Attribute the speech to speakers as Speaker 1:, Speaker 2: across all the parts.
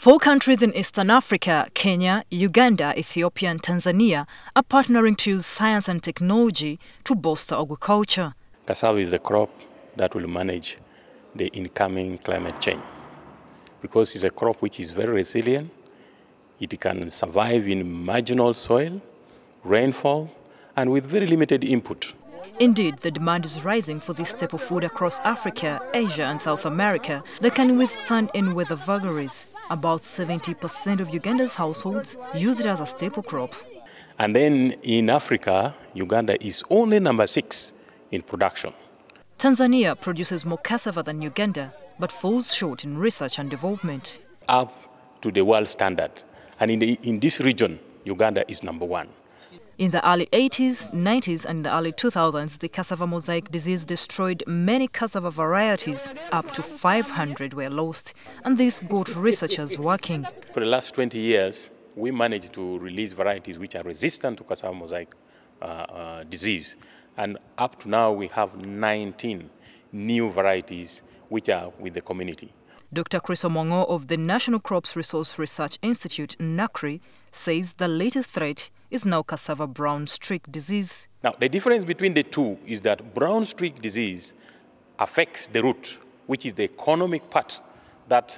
Speaker 1: 4 countries in Eastern Africa, Kenya, Uganda, Ethiopia and Tanzania, are partnering to use science and technology to bolster agriculture.
Speaker 2: Cassava is the crop that will manage the incoming climate change because it's a crop which is very resilient. It can survive in marginal soil, rainfall, and with very limited input.
Speaker 1: Indeed, the demand is rising for this staple food across Africa, Asia and South America that can withstand any weather vagaries. About 70% of Uganda's households use it as a staple crop.
Speaker 2: And then in Africa, Uganda is only number 6 in production.
Speaker 1: Tanzania produces more cassava than Uganda, but falls short in research and development.
Speaker 2: Up to the world standard. And in this region, Uganda is number 1.
Speaker 1: In the early 80s, 90s and the early 2000s, the cassava mosaic disease destroyed many cassava varieties. Up to 500 were lost, and this got researchers working.
Speaker 2: For the last 20 years, we managed to release varieties which are resistant to cassava mosaic disease. And up to now, we have 19 new varieties which are with the community.
Speaker 1: Dr. Chris Omongo of the National Crops Resource Research Institute, NACRI, says the latest threat is now Cassava Brown Streak Disease.
Speaker 2: Now, the difference between the two is that brown streak disease affects the root, which is the economic part that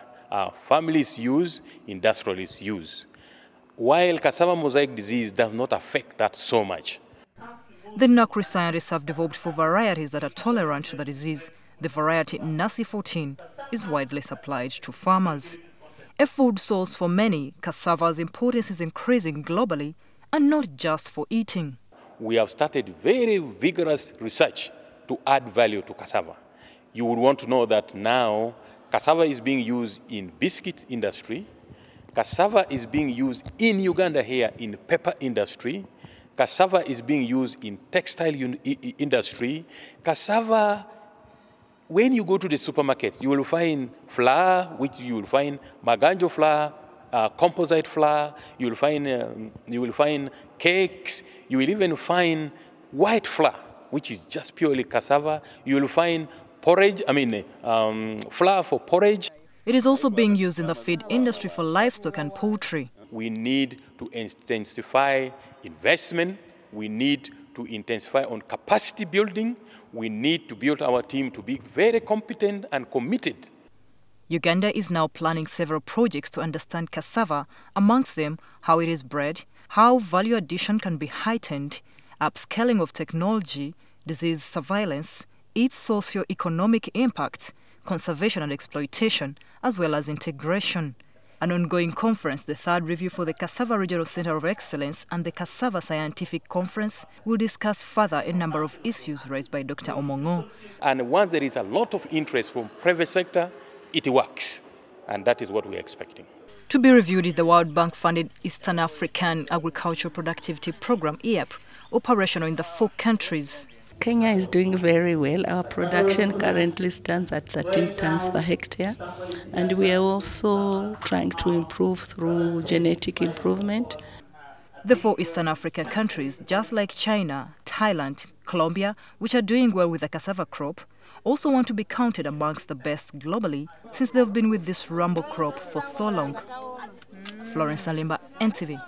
Speaker 2: families use, industrialists use, while cassava mosaic disease does not affect that so much.
Speaker 1: The NACRI scientists have developed 4 varieties that are tolerant to the disease. The variety Nasi 14 is widely supplied to farmers. A food source for many, cassava's importance is increasing globally and not just for eating.
Speaker 2: We have started very vigorous research to add value to cassava. You would want to know that now cassava is being used in biscuit industry, cassava is being used in Uganda here in pepper industry, cassava is being used in textile industry, cassava. When you go to the supermarkets, you will find flour, which you will find maganjo flour, composite flour, you will find cakes, you will even find white flour, which is just purely cassava. You will find porridge, flour for porridge.
Speaker 1: It is also being used in the feed industry for livestock and poultry.
Speaker 2: We need to intensify investment. We need to intensify on capacity building. We need to build our team to be very competent and committed.
Speaker 1: Uganda is now planning several projects to understand cassava, amongst them how it is bred, how value addition can be heightened, upscaling of technology, disease surveillance, its socio-economic impact, conservation and exploitation, as well as integration. An ongoing conference, the 3rd review for the Cassava Regional Center of Excellence and the Cassava Scientific Conference, will discuss further a number of issues raised by Dr. Omongo.
Speaker 2: And once there is a lot of interest from private sector, it works. And that is what we're expecting.
Speaker 1: To be reviewed is the World Bank-funded Eastern African Agricultural Productivity Program, EAP, operational in the 4 countries.
Speaker 3: Kenya is doing very well. Our production currently stands at 13 tons per hectare, and we are also trying to improve through genetic improvement.
Speaker 1: The 4 Eastern African countries, just like China, Thailand, Colombia, which are doing well with the cassava crop, also want to be counted amongst the best globally since they've been with this rumble crop for so long. Florence Nalimba, NTV.